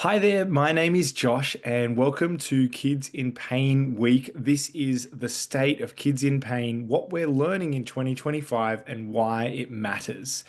Hi there, my name is Josh, and welcome to Kids in Pain Week. This is the state of kids in pain, what we're learning in 2025, and why it matters.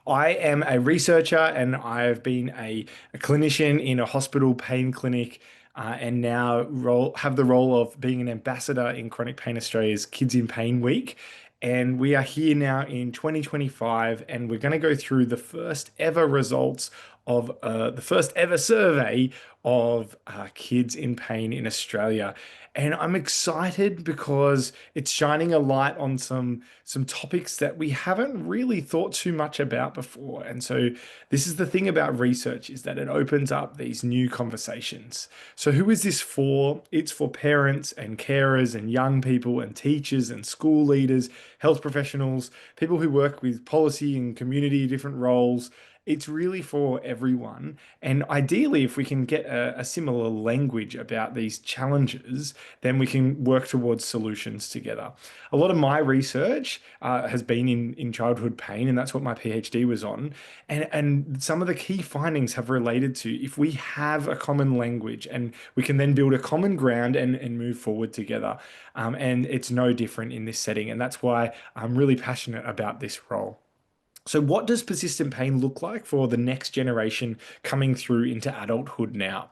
I am a researcher and I've been a clinician in a hospital pain clinic, and now have the role of being an ambassador in Chronic Pain Australia's Kids in Pain Week. And we are here now in 2025, and we're going to go through the first ever results of the first ever survey of kids in pain in Australia. And I'm excited because it's shining a light on some topics that we haven't really thought too much about before. And so this is the thing about research, is that it opens up these new conversations. So who is this for? It's for parents and carers and young people and teachers and school leaders, health professionals, people who work with policy and community, different roles. It's really for everyone. And ideally, if we can get a similar language about these challenges, then we can work towards solutions together. A lot of my research has been in childhood pain, and that's what my PhD was on. And some of the key findings have related to if we have a common language and we can then build a common ground and move forward together. And it's no different in this setting. And that's why I'm really passionate about this role. So, what does persistent pain look like for the next generation coming through into adulthood now?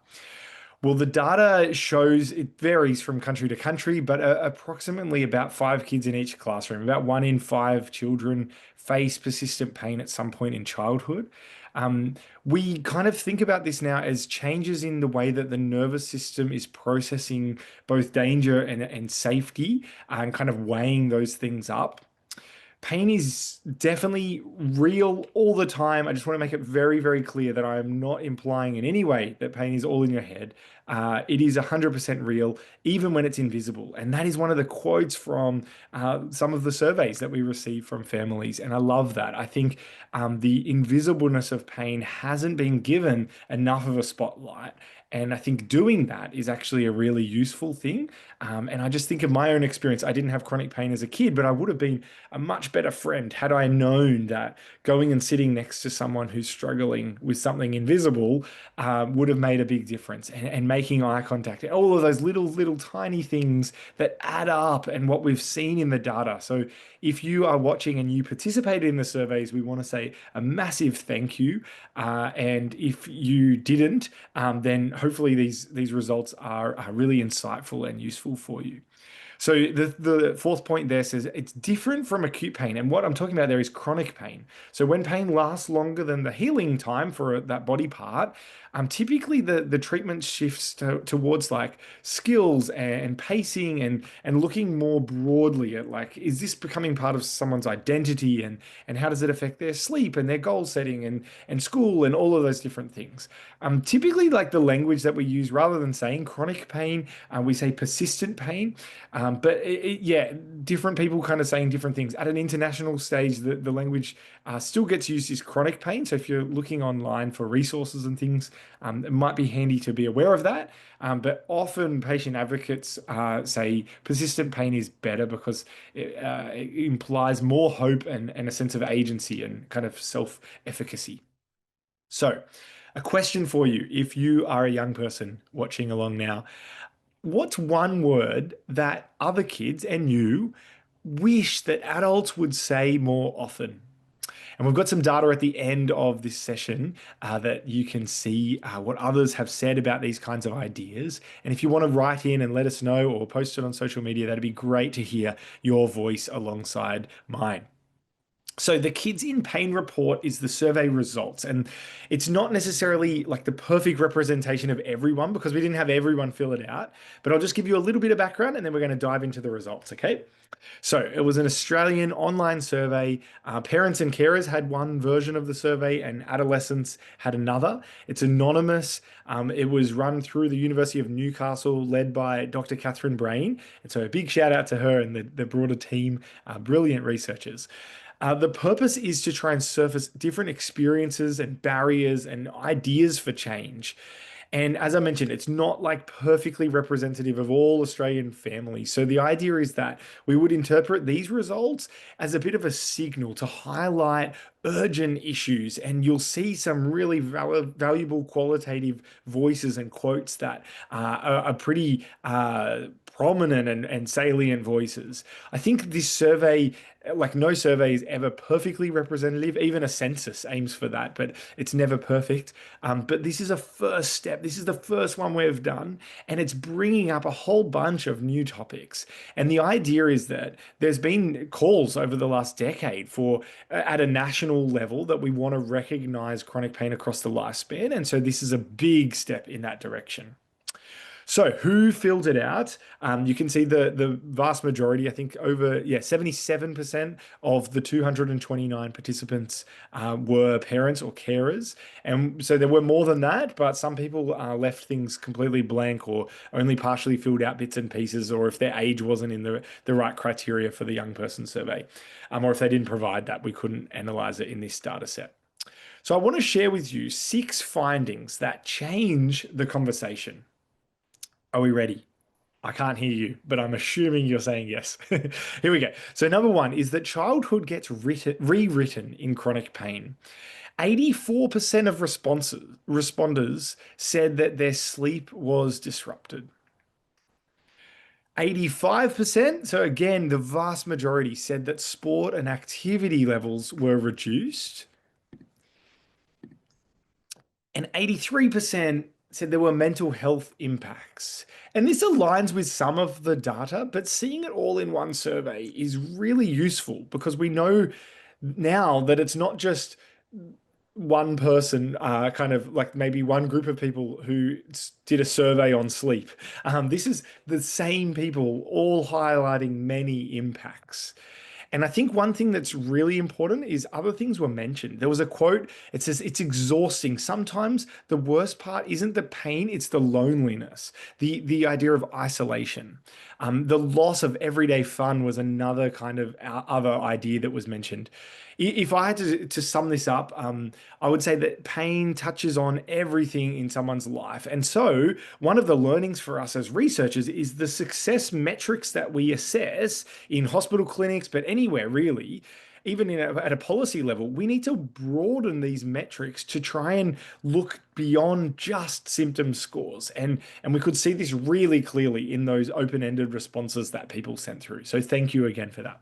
Well, the data shows it varies from country to country, but approximately about 5 kids in each classroom, about 1 in 5 children face persistent pain at some point in childhood. Um, we kind of think about this now as changes in the way that the nervous system is processing both danger and safety and kind of weighing those things up. Pain is definitely real all the time. I just want to make it very, very clear that I am not implying in any way that pain is all in your head. It is 100% real, even when it's invisible. And that is one of the quotes from some of the surveys that we receive from families. And I love that. I think the invisibleness of pain hasn't been given enough of a spotlight. And I think doing that is actually a really useful thing. And I just think of my own experience. I didn't have chronic pain as a kid, but I would have been a much better friend had I known that going and sitting next to someone who's struggling with something invisible would have made a big difference. And making eye contact, all of those little tiny things that add up, and what we've seen in the data. So if you are watching and you participated in the surveys, we want to say a massive thank you. And if you didn't, then hopefully these results are really insightful and useful for you. So the fourth point there says it's different from acute pain. And what I'm talking about there is chronic pain. So when pain lasts longer than the healing time for that body part, typically the treatment shifts towards like skills and pacing and looking more broadly at like, is this becoming part of someone's identity, and how does it affect their sleep and their goal setting and school and all of those different things. Typically, like the language that we use, rather than saying chronic pain, we say persistent pain. But yeah, different people kind of saying different things. At an international stage, the language still gets used as chronic pain. So if you're looking online for resources and things, it might be handy to be aware of that. But often patient advocates say persistent pain is better because it implies more hope and a sense of agency and kind of self-efficacy. So, a question for you, if you are a young person watching along now, what's one word that other kids and you wish that adults would say more often? And we've got some data at the end of this session that you can see what others have said about these kinds of ideas. And if you want to write in and let us know or post it on social media, that'd be great to hear your voice alongside mine. So the Kids in Pain report is the survey results, and it's not necessarily like the perfect representation of everyone because we didn't have everyone fill it out, but I'll just give you a little bit of background and then we're going to dive into the results, okay? So it was an Australian online survey. Parents and carers had one version of the survey, and adolescents had another. It's anonymous. It was run through the University of Newcastle, led by Dr. Catherine Brain. And so a big shout out to her and the broader team, brilliant researchers. The purpose is to try and surface different experiences and barriers and ideas for change. And as I mentioned, it's not like perfectly representative of all Australian families. So the idea is that we would interpret these results as a bit of a signal to highlight urgent issues, and you'll see some really valuable qualitative voices and quotes that are pretty prominent and salient voices. I think this survey, like no survey is ever perfectly representative. Even a census aims for that, but it's never perfect. But this is a first step. This is the first one we've done, and it's bringing up a whole bunch of new topics. And the idea is that there's been calls over the last decade for, at a national level, that we want to recognize chronic pain across the lifespan. And so this is a big step in that direction. So who filled it out? You can see the vast majority, I think over, yeah, 77% of the 229 participants were parents or carers. And so there were more than that, but some people left things completely blank or only partially filled out bits and pieces, or if their age wasn't in the right criteria for the young person survey, or if they didn't provide that, we couldn't analyze it in this data set. So I want to share with you 6 findings that change the conversation. Are we ready? I can't hear you, but I'm assuming you're saying yes. Here we go. So, number one is that childhood gets rewritten in chronic pain. 84% of responders said that their sleep was disrupted. 85%, so again, the vast majority said that sport and activity levels were reduced. And 83% said there were mental health impacts. And this aligns with some of the data, but seeing it all in one survey is really useful because we know now that it's not just one person, kind of like maybe one group of people who did a survey on sleep. This is the same people all highlighting many impacts. And I think one thing that's really important is other things were mentioned. There was a quote, it says, it's exhausting. Sometimes the worst part isn't the pain, it's the loneliness, the idea of isolation. The loss of everyday fun was another kind of other idea that was mentioned. If I had to sum this up, I would say that pain touches on everything in someone's life. And so, one of the learnings for us as researchers is the success metrics that we assess in hospital clinics, but anywhere really, even at a policy level, we need to broaden these metrics to try and look beyond just symptom scores. And we could see this really clearly in those open-ended responses that people sent through. So, thank you again for that.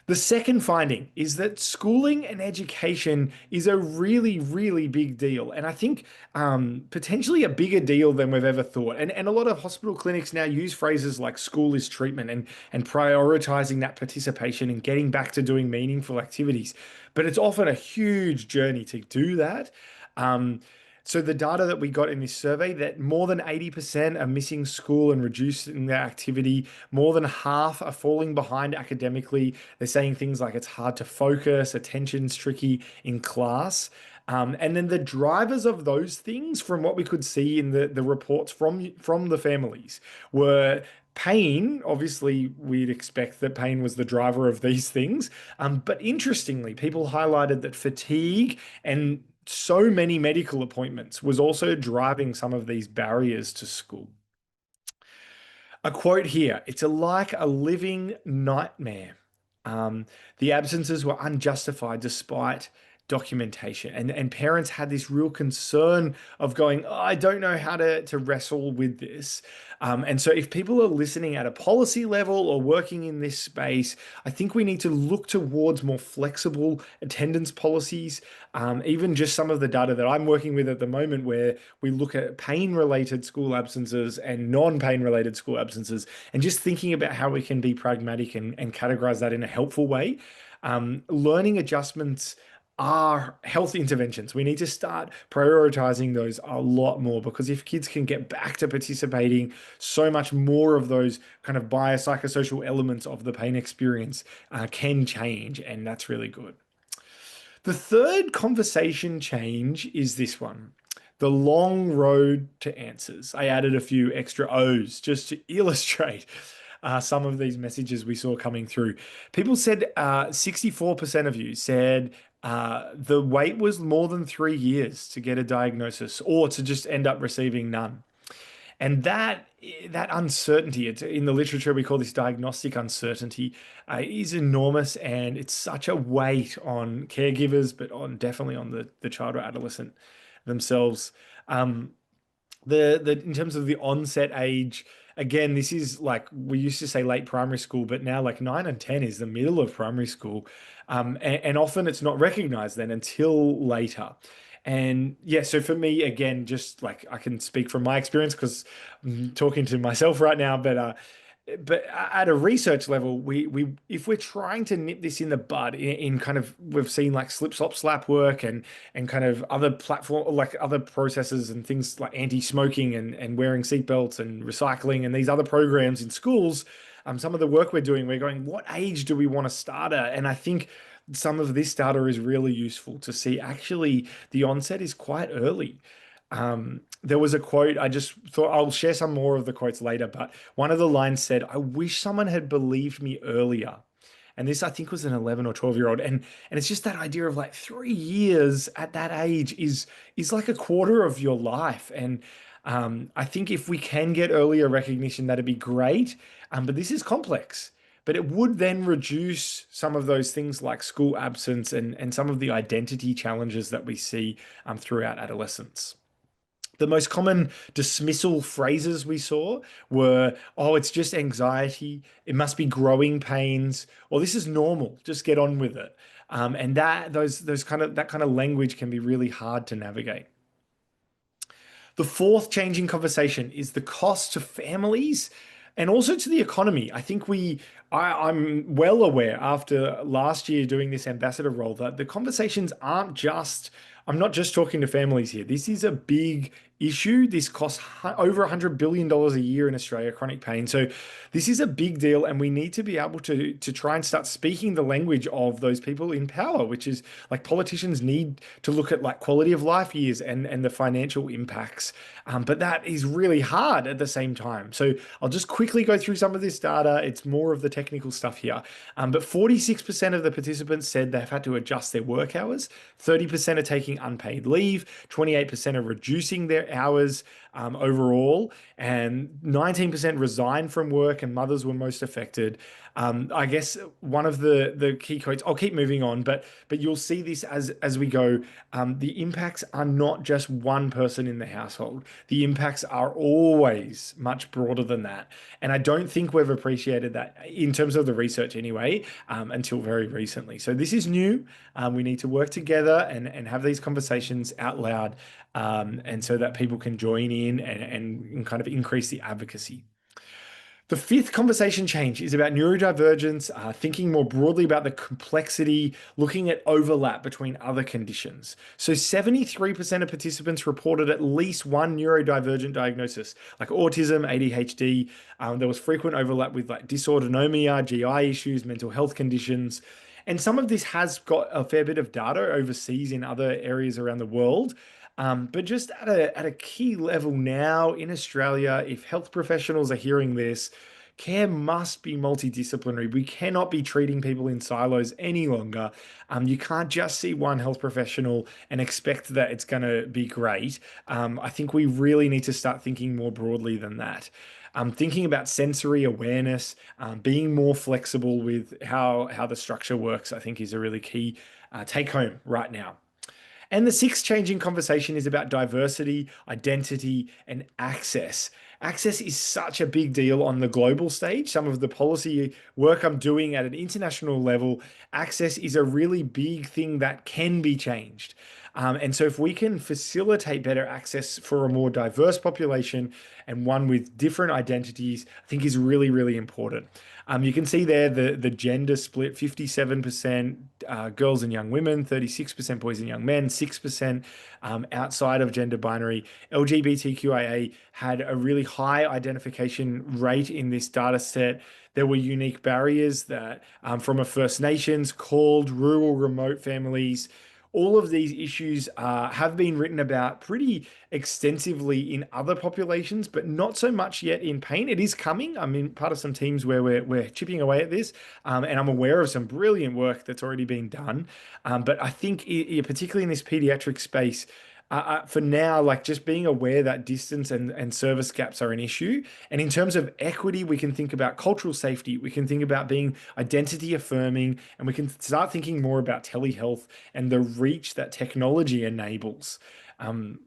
The second finding is that schooling and education is a really, really big deal. And I think potentially a bigger deal than we've ever thought. And a lot of hospital clinics now use phrases like school is treatment and prioritizing that participation and getting back to doing meaningful activities. But it's often a huge journey to do that. Um, so the data that we got in this survey, that more than 80% are missing school and reducing their activity, more than half are falling behind academically. They're saying things like it's hard to focus, attention's tricky in class. And then the drivers of those things, from what we could see in the reports from the families, were pain. Obviously, we'd expect that pain was the driver of these things. But interestingly, people highlighted that fatigue and so many medical appointments was also driving some of these barriers to school. A quote here, it's like a living nightmare. Um, the absences were unjustified despite documentation. And parents had this real concern of going, oh, I don't know how to wrestle with this. And so if people are listening at a policy level or working in this space, I think we need to look towards more flexible attendance policies. Even just some of the data that I'm working with at the moment, where we look at pain-related school absences and non-pain related school absences, and just thinking about how we can be pragmatic and categorize that in a helpful way. Learning adjustments are health interventions. We need to start prioritizing those a lot more, because if kids can get back to participating, so much more of those kind of biopsychosocial elements of the pain experience can change, and that's really good. The third conversation change is this one. The long road to answers. I added a few extra O's just to illustrate some of these messages we saw coming through. People said 64% of you said the wait was more than 3 years to get a diagnosis, or to just end up receiving none. And that uncertainty, it's in the literature we call this diagnostic uncertainty, is enormous, and it's such a weight on caregivers, but on definitely on the child or adolescent themselves. Um, the in terms of the onset age, again, this is like we used to say late primary school, but now like 9 and 10 is the middle of primary school. And often it's not recognized then until later. And yeah, so for me, again, just like I can speak from my experience because I'm talking to myself right now, but at a research level, we if we're trying to nip this in the bud in kind of we've seen like slip slop slap work and kind of other platform like other processes and things like anti-smoking and wearing seatbelts and recycling and these other programs in schools. Some of the work we're doing, we're going, what age do we want to start at? And I think some of this data is really useful to see actually the onset is quite early. There was a quote, I just thought I'll share some more of the quotes later, but one of the lines said, I wish someone had believed me earlier. And this, I think, was an 11 or 12-year-old. And it's just that idea of like 3 years at that age is like a quarter of your life. And I think if we can get earlier recognition, that'd be great. But this is complex. But it would then reduce some of those things like school absence and some of the identity challenges that we see throughout adolescence. The most common dismissal phrases we saw were, oh, it's just anxiety. It must be growing pains, or this is normal. Just get on with it. And those kind of that kind of language can be really hard to navigate. The fourth changing conversation is the cost to families and also to the economy. I'm well aware after last year doing this ambassador role that the conversations aren't just, I'm not just talking to families here. This is a big issue. This costs over $100 billion dollars a year in Australia, chronic pain. So this is a big deal, and we need to be able to try and start speaking the language of those people in power, which is like politicians need to look at like quality of life years and the financial impacts. But that is really hard at the same time. So I'll just quickly go through some of this data. It's more of the technical stuff here. But 46% of the participants said they've had to adjust their work hours. 30% are taking unpaid leave. 28% are reducing their hours overall. And 19% resigned from work, and mothers were most affected. I guess one of the key quotes, I'll keep moving on, but you'll see this as we go. The impacts are not just one person in the household. The impacts are always much broader than that. And I don't think we've appreciated that in terms of the research anyway, until very recently. So this is new. We need to work together and have these conversations out loud, and so that people can join in and kind of increase the advocacy. The fifth conversation change is about neurodivergence, thinking more broadly about the complexity, looking at overlap between other conditions. So 73% of participants reported at least one neurodivergent diagnosis, like autism, ADHD. There was frequent overlap with like dysautonomia, GI issues, mental health conditions. And some of this has got a fair bit of data overseas in other areas around the world. But just at a key level now in Australia, if health professionals are hearing this, care must be multidisciplinary. We cannot be treating people in silos any longer. You can't just see one health professional and expect that it's going to be great. I think we really need to start thinking more broadly than that. Thinking about sensory awareness, being more flexible with how the structure works, I think is a really key take home right now. And the sixth changing conversation is about diversity, identity, and access. Access is such a big deal on the global stage. Some of the policy work I'm doing at an international level, access is a really big thing that can be changed. And so, if we can facilitate better access for a more diverse population and one with different identities, I think is really, really important. You can see there the gender split: 57% girls and young women, 36% boys and young men, 6% outside of gender binary. LGBTQIA had a really high identification rate in this data set. There were unique barriers that from a First Nations, called rural, remote families. All of these issues have been written about pretty extensively in other populations, but not so much yet in pain. It is coming. I'm in part of some teams where we're chipping away at this, and I'm aware of some brilliant work that's already been done. But I think, particularly in this pediatric space, For now, like just being aware that distance and service gaps are an issue. And in terms of equity, we can think about cultural safety, we can think about being identity affirming, and we can start thinking more about telehealth and the reach that technology enables. Um,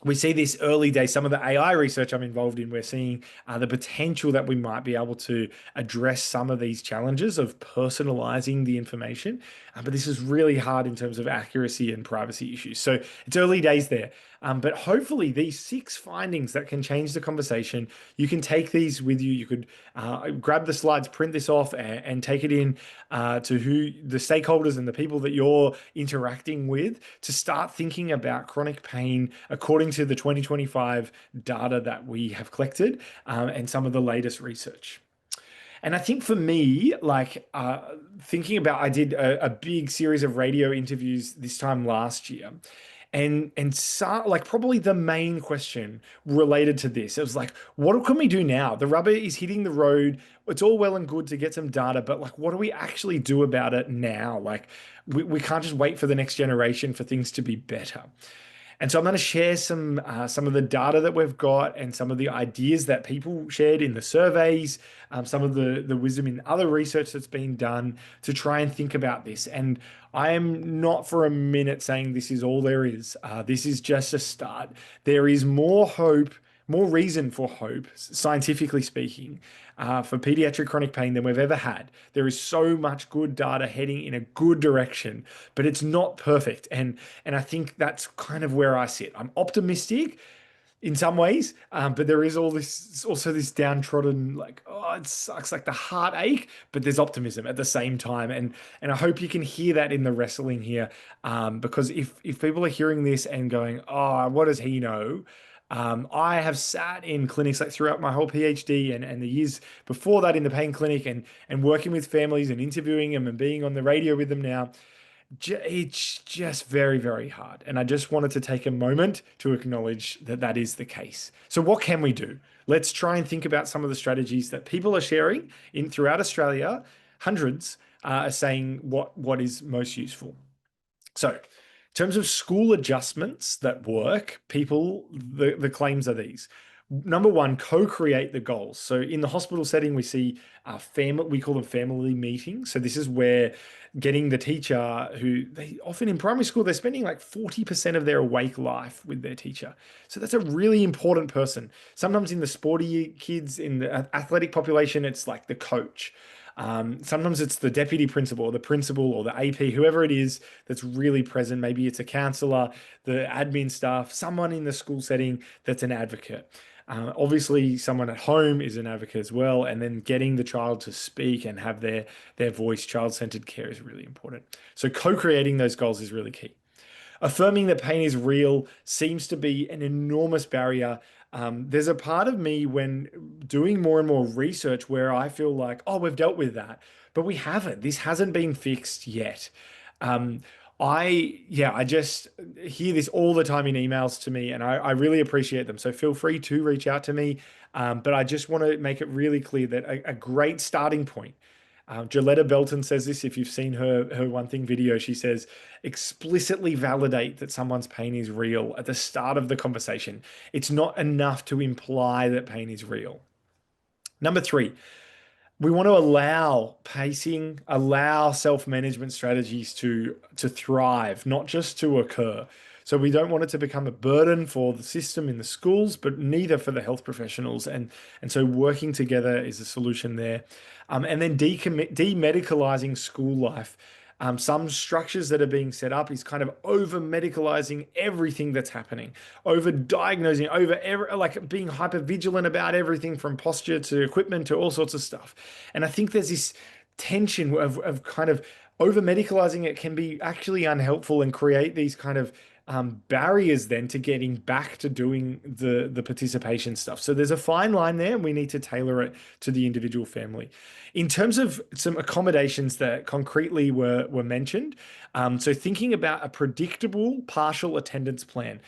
we see this early days, some of the AI research I'm involved in, we're seeing the potential that we might be able to address some of these challenges of personalizing the information. But this is really hard in terms of accuracy and privacy issues. So it's early days there. But hopefully, these six findings that can change the conversation, you can take these with you. You could grab the slides, print this off, and take it in to who the stakeholders and the people that you're interacting with to start thinking about chronic pain according to the 2025 data that we have collected and some of the latest research. And I think for me, like thinking about, I did a big series of radio interviews this time last year, and so, like probably the main question related to this, it was like, what can we do now? The rubber is hitting the road. It's all well and good to get some data, but like, what do we actually do about it now? Like, we can't just wait for the next generation for things to be better. And so I'm going to share some of the data that we've got and some of the ideas that people shared in the surveys, some of the wisdom in other research that's been done to try and think about this. And I am not for a minute saying this is all there is. This is just a start. There is more hope, more reason for hope, scientifically speaking, for pediatric chronic pain than we've ever had. There is so much good data heading in a good direction, but it's not perfect. And I think that's kind of where I sit. I'm optimistic in some ways, but there is all this also this downtrodden like, oh, it sucks, like the heartache, but there's optimism at the same time. And I hope you can hear that in the wrestling here, because if people are hearing this and going, oh, what does he know? I have sat in clinics like throughout my whole PhD and the years before that in the pain clinic and working with families and interviewing them and being on the radio with them now. It's just very, very hard. And I just wanted to take a moment to acknowledge that that is the case. So what can we do? Let's try and think about some of the strategies that people are sharing in throughout Australia. Hundreds are saying what is most useful. So, in terms of school adjustments that work, the claims are these. Number one, co-create the goals. So in the hospital setting, we see we call them family meetings. So this is where getting the teacher who they often in primary school, they're spending like 40% of their awake life with their teacher. So that's a really important person. Sometimes in the sporty kids, in the athletic population, it's like the coach. Sometimes it's the deputy principal or the principal or the AP, whoever it is that's really present. Maybe it's a counselor, the admin staff, someone in the school setting that's an advocate. Obviously, someone at home is an advocate as well. And then getting the child to speak and have their voice, child-centered care is really important. So co-creating those goals is really key. Affirming that pain is real seems to be an enormous barrier. There's a part of me when doing more and more research where I feel like, oh, we've dealt with that, but we haven't. This hasn't been fixed yet. Um, I just hear this all the time in emails to me, and I really appreciate them. So feel free to reach out to me. But I just want to make it really clear that a great starting point. Joletta Belton says this. If you've seen her One Thing video, she says, explicitly validate that someone's pain is real at the start of the conversation. It's not enough to imply that pain is real. Number three, we want to allow pacing, allow self-management strategies to thrive, not just to occur. So we don't want it to become a burden for the system in the schools, but neither for the health professionals. And so working together is a solution there. And then demedicalizing school life. Some structures that are being set up is kind of over medicalizing everything that's happening, over diagnosing, like being hyper vigilant about everything from posture to equipment to all sorts of stuff. And I think there's this tension of kind of over medicalizing it can be actually unhelpful and create these kind of barriers then to getting back to doing the participation stuff. So there's a fine line there, and we need to tailor it to the individual family. In terms of some accommodations that concretely were mentioned, so thinking about a predictable partial attendance plan.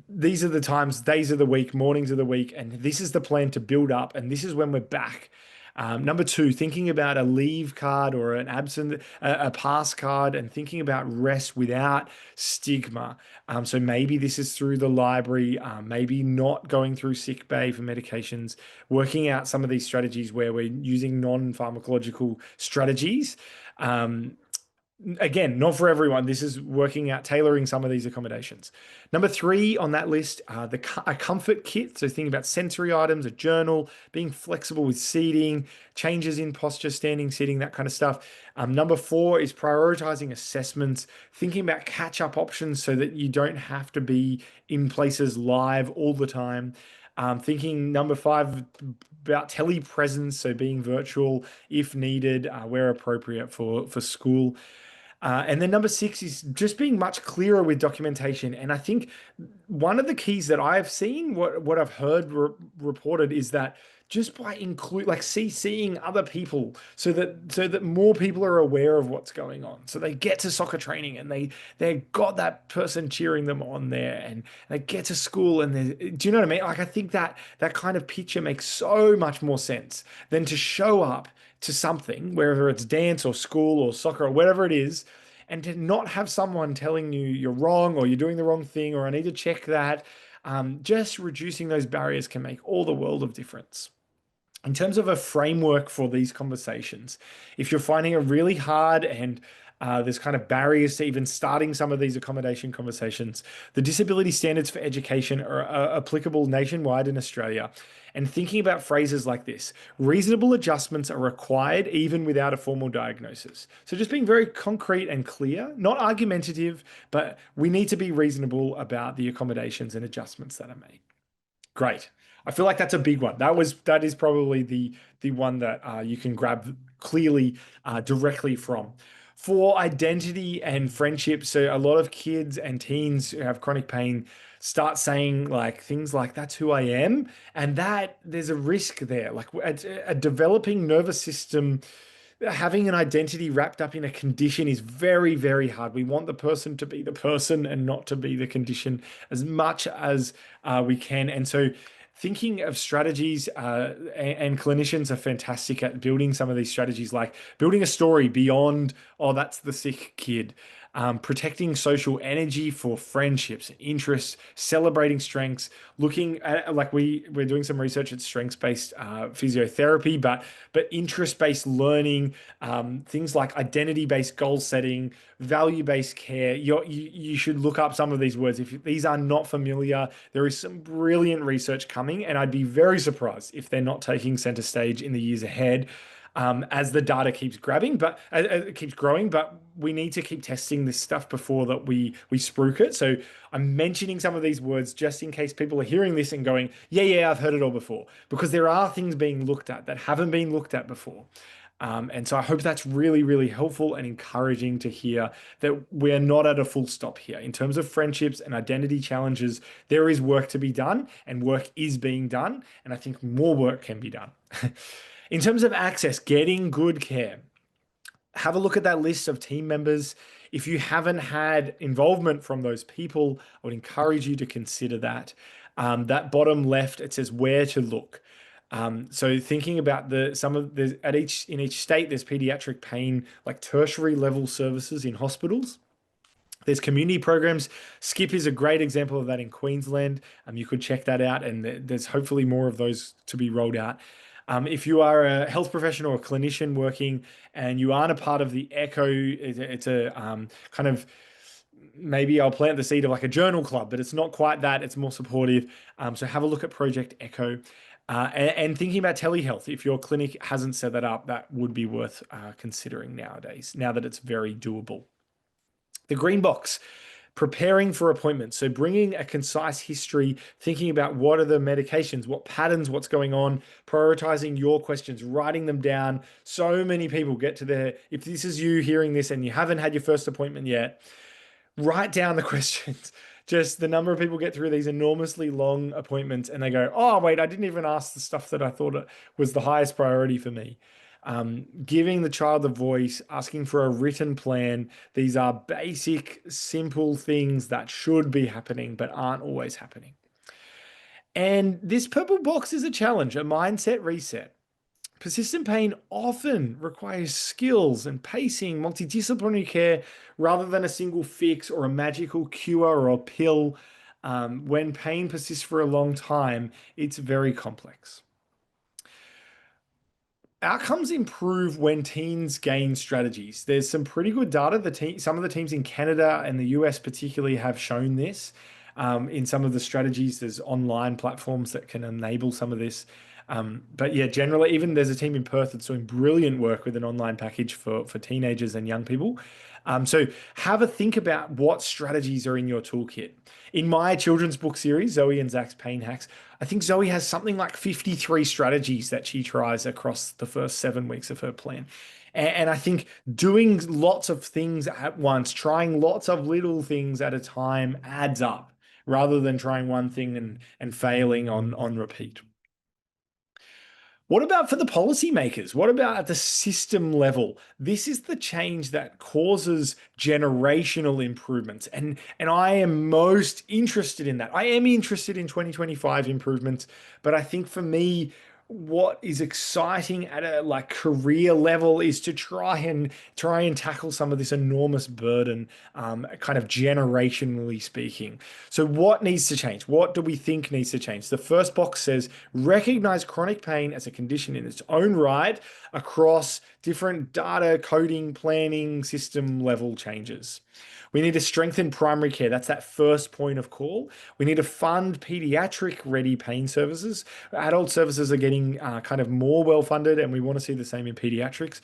These are the times, days of the week, mornings of the week, and this is the plan to build up, and this is when we're back. Number two, thinking about a leave card or an absent, a pass card, and thinking about rest without stigma. So maybe this is through the library, maybe not going through sick bay for medications, working out some of these strategies where we're using non-pharmacological strategies. Um, Again, not for everyone. This is working out, tailoring some of these accommodations. Number three on that list, a comfort kit. So thinking about sensory items, a journal, being flexible with seating, changes in posture, standing, sitting, that kind of stuff. Number four is prioritizing assessments, thinking about catch-up options so that you don't have to be in places live all the time. Thinking number five about telepresence, so being virtual if needed, where appropriate for school. And then number six is just being much clearer with documentation. And I think one of the keys that I've seen, what I've heard reported, is that just by like CCing other people so that more people are aware of what's going on. So they get to soccer training and they got that person cheering them on there, and they get to school and do you know what I mean? Like I think that kind of picture makes so much more sense than to show up to something, whether it's dance or school or soccer or whatever it is, and to not have someone telling you you're wrong or you're doing the wrong thing or I need to check that. Just reducing those barriers can make all the world of difference. In terms of a framework for these conversations, if you're finding it really hard and there's kind of barriers to even starting some of these accommodation conversations, the disability standards for education are applicable nationwide in Australia. And thinking about phrases like this, reasonable adjustments are required even without a formal diagnosis. So just being very concrete and clear, not argumentative, but we need to be reasonable about the accommodations and adjustments that are made. Great. I feel like that's a big one. That is probably the one that you can grab clearly directly from. For identity and friendship, so a lot of kids and teens who have chronic pain start saying like things like "that's who I am," and that there's a risk there. Like a developing nervous system, having an identity wrapped up in a condition is very, very hard. We want the person to be the person and not to be the condition as much as we can. And so, thinking of strategies and clinicians are fantastic at building some of these strategies, like building a story beyond, oh, that's the sick kid. Protecting social energy for friendships, interests, celebrating strengths, looking at like we're doing some research at strengths-based physiotherapy, but interest-based learning, things like identity-based goal setting, value-based care. You should look up some of these words. If these are not familiar, there is some brilliant research coming, and I'd be very surprised if they're not taking center stage in the years ahead. As the data keeps grabbing, but it keeps growing, but we need to keep testing this stuff before that we spruik it. So I'm mentioning some of these words just in case people are hearing this and going, yeah, I've heard it all before, because there are things being looked at that haven't been looked at before. And so I hope that's really, really helpful and encouraging to hear that we're not at a full stop here. In terms of friendships and identity challenges, there is work to be done and work is being done. And I think more work can be done. In terms of access, getting good care, have a look at that list of team members. If you haven't had involvement from those people, I would encourage you to consider that. That bottom left, it says where to look. So thinking about in each state, there's pediatric pain, like tertiary level services in hospitals. There's community programs. Skip is a great example of that in Queensland. You could check that out, and there's hopefully more of those to be rolled out. If you are a health professional or a clinician working and you aren't a part of the ECHO, it's a kind of, maybe I'll plant the seed of like a journal club, but it's not quite that. It's more supportive. So have a look at Project ECHO. And thinking about telehealth, if your clinic hasn't set that up, that would be worth considering nowadays, now that it's very doable. The green box, preparing for appointments. So bringing a concise history, thinking about what are the medications, what patterns, what's going on, prioritizing your questions, writing them down. So many people get to their, if this is you hearing this and you haven't had your first appointment yet, write down the questions. Just the number of people get through these enormously long appointments and they go, oh, wait, I didn't even ask the stuff that I thought was the highest priority for me. Giving the child a voice, asking for a written plan. These are basic, simple things that should be happening, but aren't always happening. And this purple box is a challenge, a mindset reset. Persistent pain often requires skills and pacing, multidisciplinary care, rather than a single fix or a magical cure or a pill. When pain persists for a long time, it's very complex. Outcomes improve when teens gain strategies. There's some pretty good data. Some of the teams in Canada and the US particularly have shown this. In some of the strategies, there's online platforms that can enable some of this. But yeah, generally, even there's a team in Perth that's doing brilliant work with an online package for teenagers and young people. So have a think about what strategies are in your toolkit. In my children's book series, Zoe and Zach's Pain Hacks, I think Zoe has something like 53 strategies that she tries across the first 7 weeks of her plan. And I think doing lots of things at once, trying lots of little things at a time adds up rather than trying one thing and failing on repeat. What about for the policymakers? What about at the system level? This is the change that causes generational improvements. And I am most interested in that. I am interested in 2025 improvements, but I think for me, what is exciting at a like career level is to try and tackle some of this enormous burden, kind of generationally speaking. So what needs to change? What do we think needs to change? The first box says recognize chronic pain as a condition in its own right across different data, coding, planning, system level changes. We need to strengthen primary care. That's that first point of call. We need to fund pediatric ready pain services. Adult services are getting kind of more well funded, and we want to see the same in pediatrics.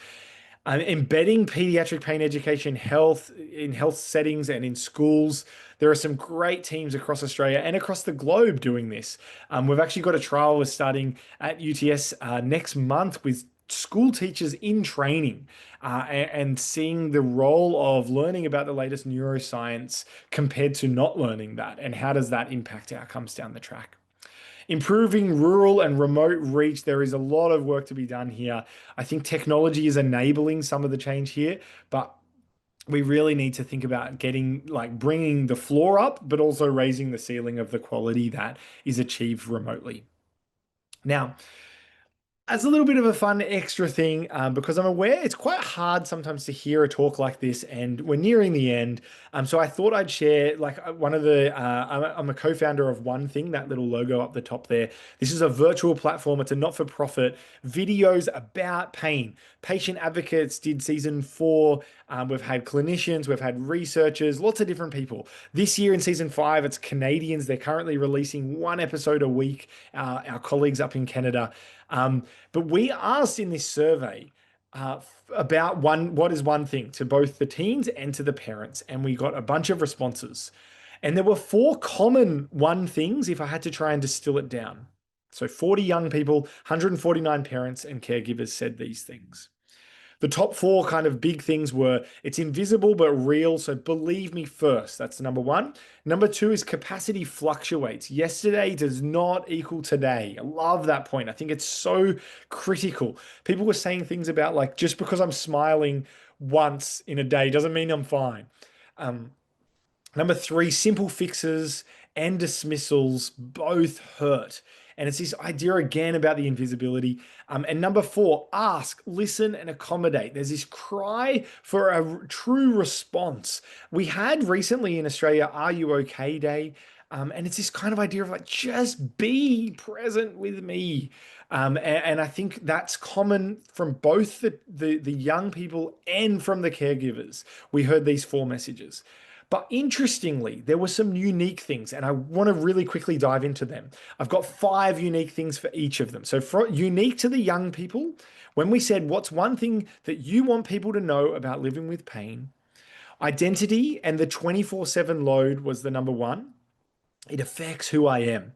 Embedding pediatric pain education health in health settings and in schools. There are some great teams across Australia and across the globe doing this. We've actually got a trial we're starting at UTS next month with school teachers in training, and seeing the role of learning about the latest neuroscience compared to not learning that, and how does that impact outcomes down the track. Improving rural and remote reach, there is a lot of work to be done here. I think technology is enabling some of the change here, but we really need to think about bringing the floor up, but also raising the ceiling of the quality that is achieved remotely. Now, as a little bit of a fun extra thing, because I'm aware it's quite hard sometimes to hear a talk like this, and we're nearing the end. So I thought I'd share one of the. I'm a co-founder of One Thing, that little logo up the top there. This is a virtual platform. It's a not-for-profit. Videos about pain. Patient advocates did season 4. We've had clinicians, we've had researchers, lots of different people. This year in season 5, it's Canadians. They're currently releasing one episode a week. Our colleagues up in Canada. But we asked in this survey about what is one thing to both the teens and to the parents, and we got a bunch of responses. And there were 4 common one things if I had to try and distill it down. So 40 young people, 149 parents and caregivers said these things. The top 4 kind of big things were it's invisible but real, so believe me first. That's number 1. Number 2 is capacity fluctuates. Yesterday does not equal today. I love that point. I think it's so critical. People were saying things about like just because I'm smiling once in a day doesn't mean I'm fine. Um, Number 3, simple fixes and dismissals both hurt. And it's this idea again about the invisibility. And number 4, ask, listen, and accommodate. There's this cry for a true response. We had recently in Australia, Are You Okay Day? And it's this kind of idea of like, just be present with me. And I think that's common from both the young people and from the caregivers. We heard these 4 messages. But interestingly, there were some unique things, and I want to really quickly dive into them. I've got 5 unique things for each of them. So, unique to the young people, when we said, what's one thing that you want people to know about living with pain? Identity and the 24/7 load was the number 1. It affects who I am.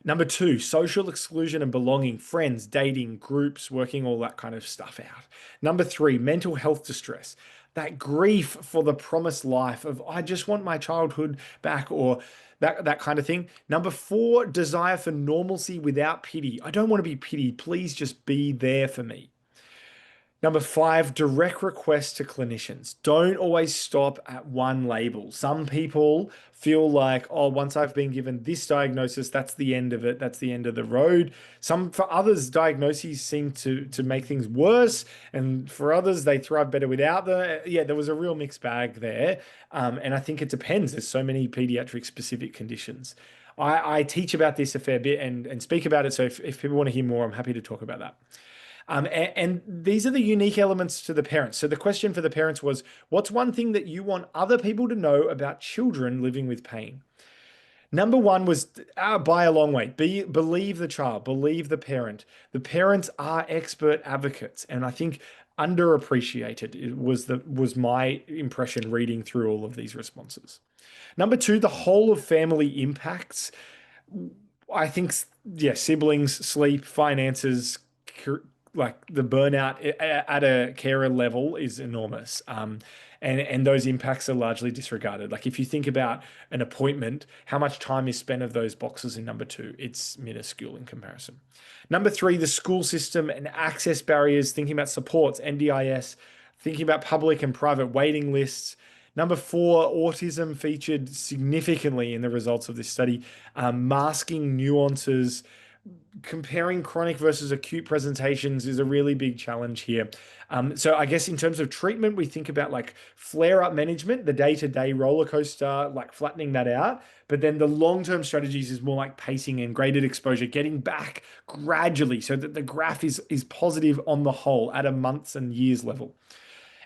Number 2, social exclusion and belonging, friends, dating, groups, working all that kind of stuff out. Number 3, mental health distress, that grief for the promised life of, I just want my childhood back, or that kind of thing. Number 4, desire for normalcy without pity. I don't want to be pitied. Please just be there for me. Number five, direct requests to clinicians. Don't always stop at one label. Some people feel like, oh, once I've been given this diagnosis, that's the end of it. That's the end of the road. For others, diagnoses seem to make things worse, and for others, they thrive better without the. Yeah, there was a real mixed bag there, and I think it depends. There's so many pediatric specific conditions. I teach about this a fair bit and speak about it. So if people want to hear more, I'm happy to talk about that. And these are the unique elements to the parents. So the question for the parents was, what's one thing that you want other people to know about children living with pain? Number one was by a long way. Believe the child, believe the parent. The parents are expert advocates, and I think underappreciated was my impression reading through all of these responses. Number two, the whole of family impacts. I think, yeah, siblings, sleep, finances, like the burnout at a carer level is enormous. And those impacts are largely disregarded. Like if you think about an appointment, how much time is spent of those boxes in number two? It's minuscule in comparison. Number three, the school system and access barriers, thinking about supports, NDIS, thinking about public and private waiting lists. Number four, autism featured significantly in the results of this study, masking nuances. Comparing chronic versus acute presentations is a really big challenge here. So I guess in terms of treatment, we think about like flare-up management, the day-to-day roller coaster, like flattening that out. But then the long-term strategies is more like pacing and graded exposure, getting back gradually so that the graph is positive on the whole at a months and years level.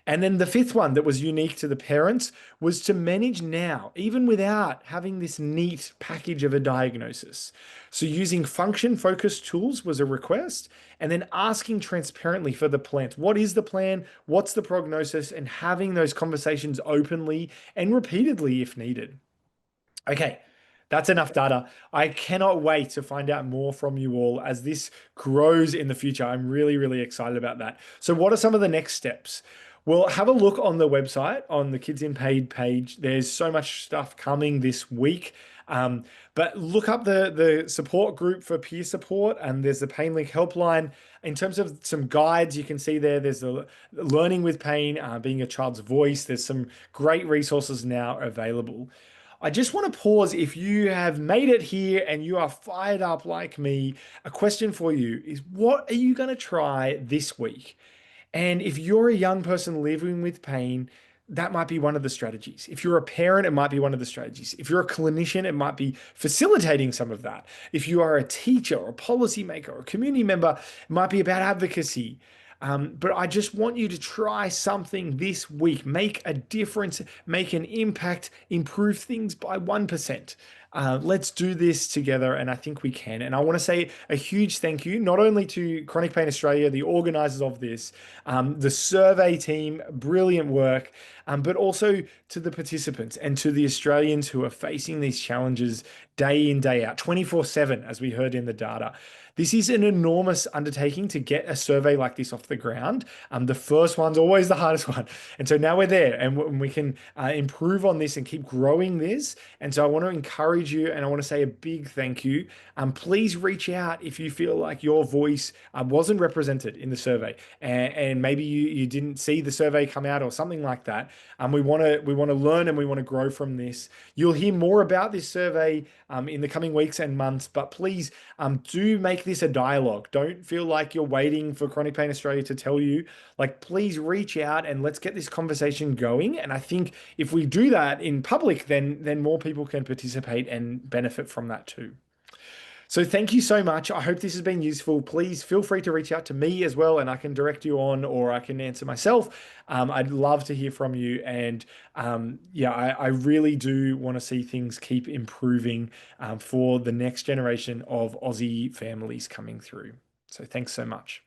And then the fifth one that was unique to the parents was to manage now, even without having this neat package of a diagnosis. So using function focused tools was a request, and then asking transparently for the plan. What is the plan? What's the prognosis? And having those conversations openly and repeatedly if needed. Okay, that's enough data. I cannot wait to find out more from you all as this grows in the future. I'm really, really excited about that. So, what are some of the next steps? Well, have a look on the website on the Kids in Paid page. There's so much stuff coming this week. But look up the support group for peer support, and there's the Pain Link helpline. In terms of some guides, you can see there's the Learning with Pain, being a child's voice. There's some great resources now available. I just want to pause. If you have made it here and you are fired up like me, a question for you is, what are you going to try this week? And if you're a young person living with pain, that might be one of the strategies. If you're a parent, it might be one of the strategies. If you're a clinician, it might be facilitating some of that. If you are a teacher or a policymaker or a community member, it might be about advocacy. But I just want you to try something this week, make a difference, make an impact, improve things by 1%. Let's do this together, and I think we can. And I want to say a huge thank you, not only to Chronic Pain Australia, the organizers of this, the survey team, brilliant work, but also to the participants and to the Australians who are facing these challenges day in, day out, 24/7, as we heard in the data. This is an enormous undertaking to get a survey like this off the ground. The first one's always the hardest one. And so now we're there and we can improve on this and keep growing this. And so I want to encourage you and I want to say a big thank you. Please reach out if you feel like your voice wasn't represented in the survey and maybe you didn't see the survey come out or something like that. We want to learn and we want to grow from this. You'll hear more about this survey in the coming weeks and months, but please do make this a dialogue. Don't feel like you're waiting for Chronic Pain Australia to tell you. Like, please reach out and let's get this conversation going. And I think if we do that in public, then more people can participate and benefit from that too. So thank you so much. I hope this has been useful. Please feel free to reach out to me as well, and I can direct you on, or I can answer myself. I'd love to hear from you. And yeah, I really do want to see things keep improving for the next generation of Aussie families coming through. So thanks so much.